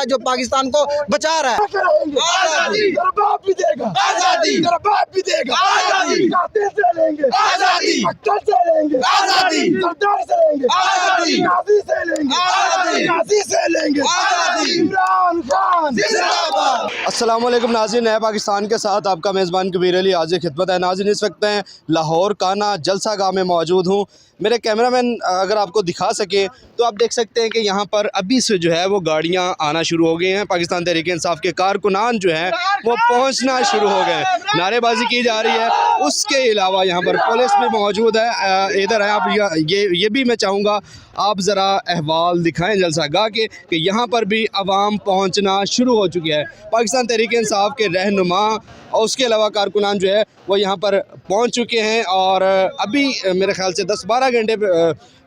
जो पाकिस्तान को बचा रहा है। आजादी तेरा बाप भी देगा, आजादी तेरा बाप भी देगा, आजादी कातिल से लेंगे, आजादी अक्कल से लेंगे, आजादी सरदार से लेंगे, आजादी गाजी से लेंगे, आजादी गाजी से लेंगे, आजादी इमरान खान जिंदाबाद। अस्सलाम वालेकुम नाज़रीन, नया पाकिस्तान के साथ आपका मेज़बान कबीर अली हाज़िर खिदमत है। नाज़रीन, इस वक्त मैं लाहौर काना जलसा गाह में मौजूद हूँ। मेरे कैमरामैन अगर आपको दिखा सके तो आप देख सकते हैं कि यहाँ पर अभी से जो है वो गाड़ियाँ आना शुरू हो गई हैं। पाकिस्तान तहरीक इंसाफ के कारकुनान जो हैं वो पहुँचना शुरू हो गए हैं, नारेबाजी की जा रही है। उसके अलावा यहाँ पर पुलिस भी मौजूद है। इधर है आप, ये भी मैं चाहूँगा आप ज़रा अहवाल दिखाएं जलसा गाह के कि यहाँ पर भी आवाम पहुँचना शुरू हो चुकी है। पाकिस्तान तहरीक इंसाफ के रहनुमा और उसके अलावा कारकुनान जो है वो यहाँ पर पहुँच चुके हैं और अभी मेरे ख्याल से 10-12 घंटे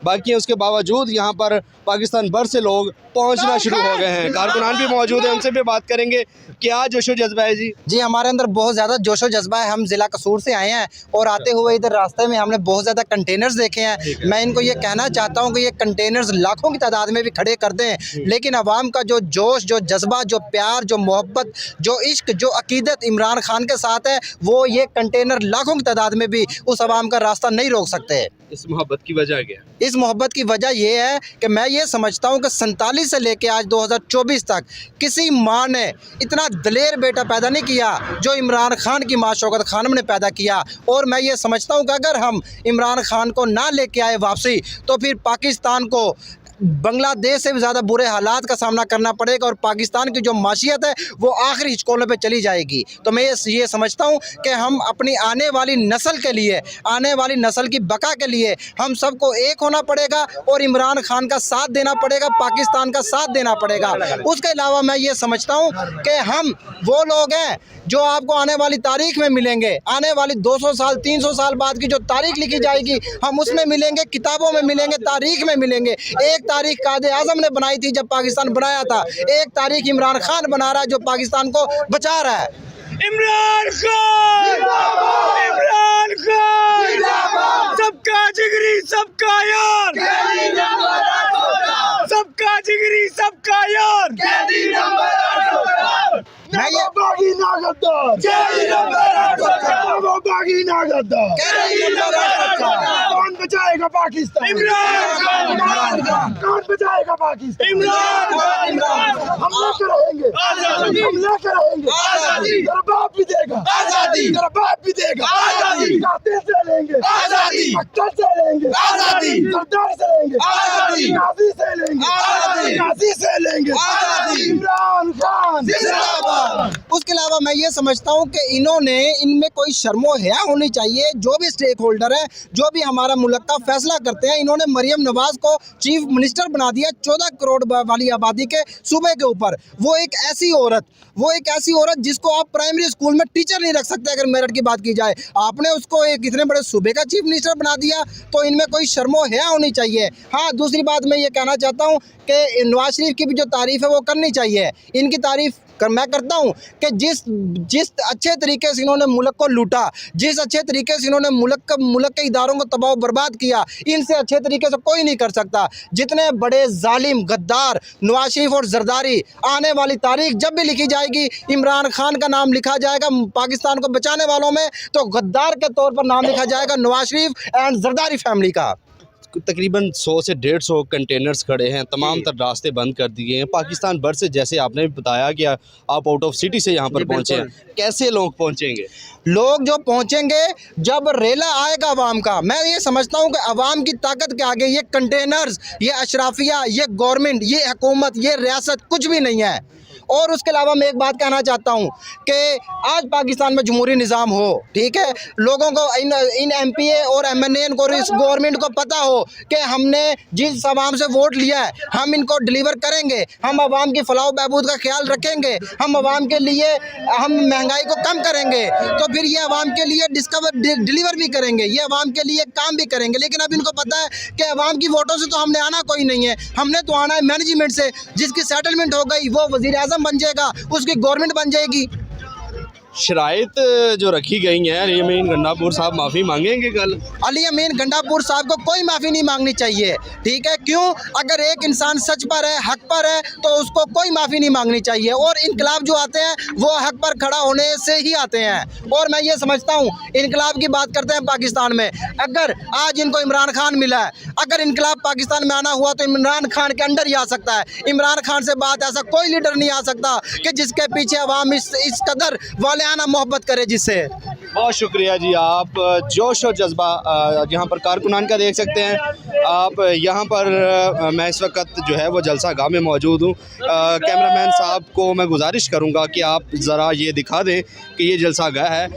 बाकी हैं। उसके बावजूद यहाँ पर पाकिस्तान भर से लोग पहुँचना शुरू हो गए हैं। कारकुनान भी मौजूद हैं, उनसे भी बात करेंगे। क्या जोशो जज्बा है जी? हमारे अंदर बहुत ज़्यादा जोशो जज्बा है। हम ज़िला कसूर से आए हैं और आते हुए इधर रास्ते में हमने बहुत ज़्यादा कंटेनर्स देखे हैं। मैं इनको ये कहना चाहता हूँ कि ये कंटेनर्स लाखों की तादाद में भी खड़े कर दें, लेकिन आवाम का जो जोश, जो जज्बा, जो प्यार, जो मोहब्बत, जो इश्क, जो अकीदत इमरान खान के साथ है, वो ये कंटेनर लाखों की तादाद में भी उस आवाम का रास्ता नहीं रोक सकते। इस मोहब्बत की वजह क्या है? इस मोहब्बत की वजह यह है कि मैं ये समझता हूँ कि 47 से लेके आज 2024 तक किसी माँ ने इतना दलेर बेटा पैदा नहीं किया जो इमरान खान की माँ शौकत खानम ने पैदा किया। और मैं ये समझता हूँ कि अगर हम इमरान खान को ना लेके आए वापसी, तो फिर पाकिस्तान को बांग्लादेश से भी ज़्यादा बुरे हालात का सामना करना पड़ेगा और पाकिस्तान की जो माशियत है वो आखिरी हिचकोलों पे चली जाएगी। तो मैं ये समझता हूँ कि हम अपनी आने वाली नस्ल के लिए, आने वाली नस्ल की बका के लिए हम सबको एक होना पड़ेगा और इमरान खान का साथ देना पड़ेगा, पाकिस्तान का साथ देना पड़ेगा। उसके अलावा मैं ये समझता हूँ कि हम वो लोग हैं जो आपको आने वाली तारीख में मिलेंगे। आने वाली 200 साल 300 साल बाद की जो तारीख लिखी जाएगी हम उसमें मिलेंगे, किताबों में मिलेंगे, तारीख में मिलेंगे। एक तारीख कायदे आज़म ने बनाई थी जब पाकिस्तान बनाया था, एक तारीख इमरान खान बना रहा है जो पाकिस्तान को बचा रहा है। इमरान खान, इमरान खान, सबका जिगरी सबका यार, सबका जिगरी सबका यार, मैं ये बागी ना गद्दार, बागी ना गद्दार, कौन बचाएगा पाकिस्तान? इमरान खान, कौन बचाएगा पाकिस्तान? इमरान खान, हम लेकर रहेंगे, आजादी, हम लेकर रहेंगे, आजादी, तेरा बाप भी देगा, आजादी, तेरा बाप भी देगा, आजादी, कातिल से लेंगे, आजादी, अक्कल से लेंगे, आजादी, सरदार से लेंगे, आजादी, गाजी से लेंगे, आजादी, गाजी से लेंगे, आजादी, इमरान खान जिंदाबाद। उसके अलावा मैं ये समझता हूँ कि इनमें कोई शर्मो हया होनी चाहिए। जो भी स्टेक होल्डर है, जो भी हमारा मुल्क का फैसला करते हैं, इन्होंने मरियम नवाज को चीफ मिनिस्टर बना दिया 14 करोड़ वाली आबादी के सूबे के ऊपर। वो एक ऐसी औरत जिसको आप प्राइमरी स्कूल में टीचर नहीं रख सकते अगर मेरिट की बात की जाए, आपने उसको एक इतने बड़े सूबे का चीफ मिनिस्टर बना दिया। तो इनमें कोई शर्मो हया होनी चाहिए। हाँ, दूसरी बात मैं ये कहना चाहता हूँ कि नवाज शरीफ की भी जो तारीफ़ है वो करनी चाहिए। इनकी तारीफ़ मैं करता हूं कि जिस अच्छे तरीके से इन्होंने मुल्क को लूटा, जिस अच्छे तरीके से इन्होंने मुल्क के इदारों को तबाह बर्बाद किया, इनसे अच्छे तरीके से कोई नहीं कर सकता। जितने बड़े जालिम गद्दार नवाज शरीफ और जरदारी, आने वाली तारीख जब भी लिखी जाएगी, इमरान खान का नाम लिखा जाएगा पाकिस्तान को बचाने वालों में, तो गद्दार के तौर पर नाम लिखा जाएगा नवाज शरीफ एंड जरदारी फैमिली का। तकरीबन 100 से 150 कंटेनर्स खड़े हैं, तमाम तर रास्ते बंद कर दिए हैं। पाकिस्तान भर से, जैसे आपने भी बताया कि आप आउट ऑफ सिटी से यहाँ पर पहुँचे हैं, कैसे लोग पहुँचेंगे? लोग जो पहुंचेंगे जब रेला आएगा अवाम का। मैं ये समझता हूं कि अवाम की ताकत के आगे ये कंटेनर्स, ये अशराफिया, ये गवर्नमेंट, ये हुकूमत, ये रियासत कुछ भी नहीं है। और उसके अलावा मैं एक बात कहना चाहता हूं कि आज पाकिस्तान में जमहूरी निज़ाम हो, ठीक है, लोगों को इन MPA और MNA को, इस गवर्नमेंट को पता हो कि हमने जिस आवाम से वोट लिया है हम इनको डिलीवर करेंगे, हम आवाम की फलाह बहबूद का ख्याल रखेंगे, हम आवाम के लिए हम महंगाई को कम करेंगे, तो फिर ये आवाम के लिए डिलीवर भी करेंगे, ये आवाम के लिए काम भी करेंगे। लेकिन अब इनको पता है कि आवाम की वोटों से तो हमने आना कोई नहीं है, हमने तो आना है मैनेजमेंट से। जिसकी सेटलमेंट हो गई वो वज़ीर आज़म बन जाएगा, उसकी गवर्नमेंट बन जाएगी। शराइत जो रखी गई हैं, अली अमीन गंडापुर साहब माफ़ी मांगेंगे कल? अली अमीन गंडापुर साहब को कोई माफ़ी नहीं मांगनी चाहिए, ठीक है? क्यों? अगर एक इंसान सच पर है, हक पर है, तो उसको कोई माफ़ी नहीं मांगनी चाहिए। और इनकलाब जो आते हैं वो हक पर खड़ा होने से ही आते हैं। और मैं ये समझता हूँ, इनकलाब की बात करते हैं पाकिस्तान में, अगर आज इनको इमरान खान मिला है, अगर इनकलाब पाकिस्तान में आना हुआ तो इमरान खान के अंडर ही आ सकता है। इमरान खान से बात ऐसा कोई लीडर नहीं आ सकता कि जिसके पीछे अवाम इस कदर वालियाना मोहब्बत करे जिससे। बहुत शुक्रिया जी। आप जोश और जज्बा यहाँ पर कारकुनान का देख सकते हैं। आप यहाँ पर मैं इस वक्त जो है वो जलसा गाह में मौजूद हूँ। कैमरामैन साहब को मैं गुजारिश करूँगा कि आप ज़रा ये दिखा दें कि ये जलसा गाह है।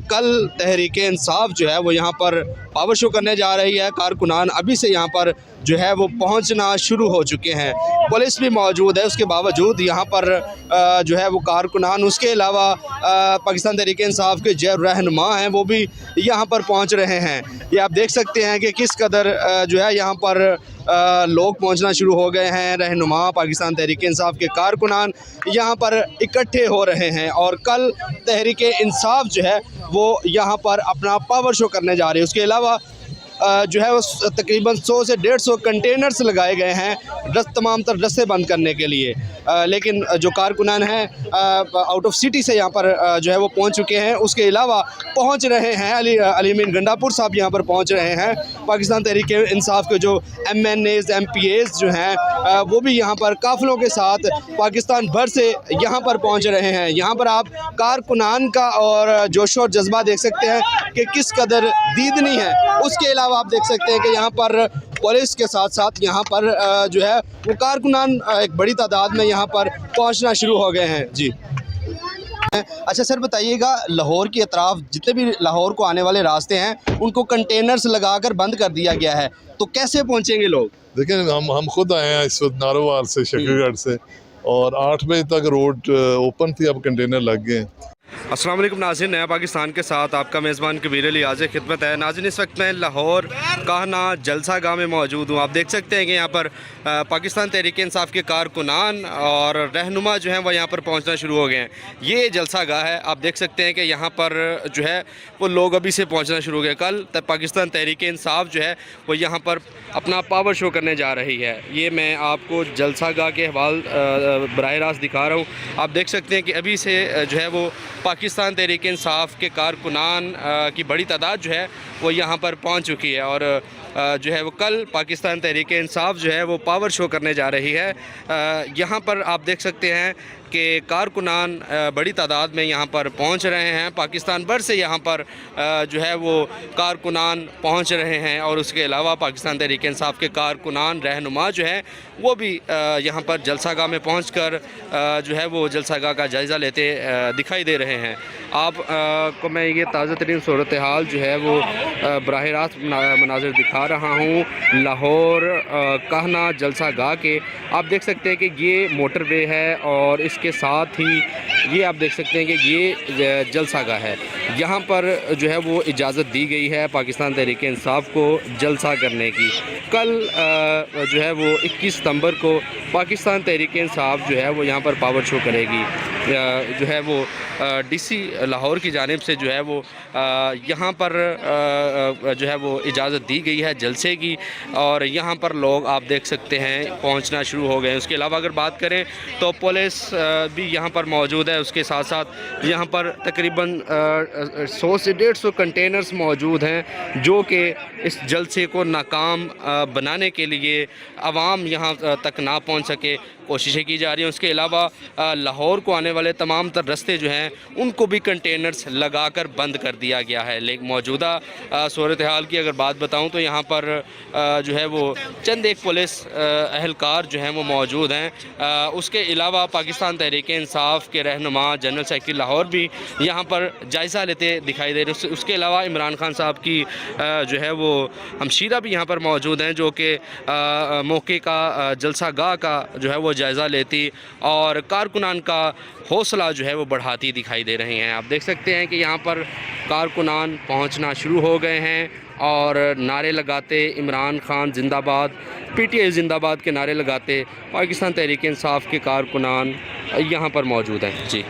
कल तहरीक इंसाफ जो है वो यहाँ पर पावर शो करने जा रही है। कारकुनान अभी से यहाँ पर जो है वो पहुँचना शुरू हो चुके हैं। पुलिस भी मौजूद है, उसके बावजूद यहाँ पर जो है वो कारकुनान, उसके अलावा पाकिस्तान तहरीक इंसाफ के जो रहनुमा हैं वो भी यहाँ पर पहुँच रहे हैं। ये आप देख सकते हैं कि किस कदर जो है यहाँ पर लोग पहुँचना शुरू हो गए हैं। रहनुमा, पाकिस्तान तहरीक इंसाफ के कारकुनान यहाँ पर इकट्ठे हो रहे हैं और कल तहरीक इंसाफ जो है वो यहाँ पर अपना पावर शो करने जा रही है। उसके अलावा जो है वो तकरीबन 100 से 150 कंटेनर्स लगाए गए हैं तमाम तर रस्ते बंद करने के लिए। लेकिन जो कारकुनान हैं आउट ऑफ सिटी से यहाँ पर जो है वो पहुँच चुके हैं। उसके अलावा पहुँच रहे हैं अली अमीन गंडापुर साहब यहाँ पर पहुँच रहे हैं। पाकिस्तान तहरीक इंसाफ के जो MNAs MPAs जो हैं वो भी यहाँ पर काफ़िलों के साथ पाकिस्तान भर से यहाँ पर पहुँच रहे हैं। यहाँ पर आप कारकुनान का और जोश और जज्बा देख सकते हैं कि किस कदर दीदनी है। उसके अलावा आप देख सकते हैं कि यहाँ पर पुलिस के साथ साथ यहाँ पर जो है वो कारकुनान एक बड़ी तादाद में यहाँ पर पहुँचना शुरू हो गए हैं। जी अच्छा सर, बताइएगा, लाहौर की अतराफ जितने भी लाहौर को आने वाले रास्ते हैं उनको कंटेनर्स लगाकर बंद कर दिया गया है, तो कैसे पहुँचेंगे लोग? देखिए, हम खुद आए हैं इस वक्त नारोवाल से, शकीरगढ़ से, और 8 बजे तक रोड ओपन थी, अब कंटेनर लग गए। अस्सलाम वालेकुम नाज़रीन, नया पाकिस्तान के साथ आपका मेज़बान कबीर अली हाज़िर खिदमत है। नाज़रीन, इस वक्त मैं लाहौर काहना जलसा गाह में मौजूद हूँ। आप देख सकते हैं कि यहाँ पर पाकिस्तान तहरीक इंसाफ के कारकुनान और रहनुमा जो हैं वो यहाँ पर पहुँचना शुरू हो गए हैं। ये जलसा गाह है, आप देख सकते हैं कि यहाँ पर जो है वो लोग अभी से पहुँचना शुरू हो गए। कल पाकिस्तान तहरीक इंसाफ जो है वो यहाँ पर अपना पावर शो करने जा रही है। ये मैं आपको जलसा गाह के हवाल बराह रास्त दिखा रहा हूँ। आप देख सकते हैं कि अभी से जो है वो पाकिस्तान तहरीक इंसाफ के कारकुनान की बड़ी तादाद जो है वो यहाँ पर पहुँच चुकी है और जो है वो कल पाकिस्तान तहरीक इंसाफ जो है वो पावर शो करने जा रही है। यहाँ पर आप देख सकते हैं कि कारकुनान बड़ी तादाद में यहाँ पर पहुँच रहे हैं। पाकिस्तान भर से यहाँ पर जो है वो कारकुनान पहुँच रहे हैं और उसके अलावा पाकिस्तान तहरीक इंसाफ के कारकुनान रहनुमा जो हैं वो भी यहाँ पर जलसा गाह में पहुँच कर जो है वो जलसा गाह का जायज़ा लेते दिखाई दे रहे हैं। आप को मैं ये ताज़ा तरीन सूरत हाल जो है वो बराह रास्त मनाज़र दिखा रहा हूँ लाहौर काहना जलसा गाह के। आप देख सकते हैं कि ये मोटरवे है और इसके साथ ही ये आप देख सकते हैं कि ये जलसा गाह है। यहाँ पर जो है वो इजाज़त दी गई है पाकिस्तान तहरीक इंसाफ को जलसा करने की। कल जो है वो 21 सितंबर को पाकिस्तान तहरीक इंसाफ जो है वो यहाँ पर पावर शो करेगी। जो है वो DC लाहौर की जानिब से जो है वो यहाँ पर जो है वो इजाज़त दी गई है जलसे की और यहाँ पर लोग आप देख सकते हैं पहुँचना शुरू हो गए हैं। उसके अलावा अगर बात करें तो पुलिस भी यहाँ पर मौजूद है। उसके साथ साथ यहाँ पर तकरीबन 100 से 150 कंटेनर्स मौजूद हैं जो कि इस जलसे को नाकाम बनाने के लिए आवाम यहाँ तक ना पहुँच सके, कोशिशें की जा रही हैं। उसके अलावा लाहौर को आने वाले तमाम तर रस्ते जो हैं उनको भी कंटेनर्स लगाकर बंद कर दिया गया है। लेकिन मौजूदा सूरत हाल की अगर बात बताऊं तो यहाँ पर जो है वो चंद एक पुलिस अहलकार जो हैं वो मौजूद हैं। उसके अलावा पाकिस्तान तहरीक इंसाफ के रहनुमा जनरल सेक्रेटरी लाहौर भी यहाँ पर जायज़ा लेते दिखाई दे रहे हैं। उसके अलावा इमरान खान साहब की जो है वो हमशीरा भी यहाँ पर मौजूद हैं जो कि मौके का जलसा गाह का जो है वो जायज़ा लेती और कारकुनान का हौसला जो है वो बढ़ाती दिखाई दे रही हैं। आप देख सकते हैं कि यहाँ पर कारकुनान पहुँचना शुरू हो गए हैं और नारे लगाते इमरान खान जिंदाबाद, PTI जिंदाबाद के नारे लगाते पाकिस्तान तहरीक इंसाफ के कारकुनान यहाँ पर मौजूद हैं। जी।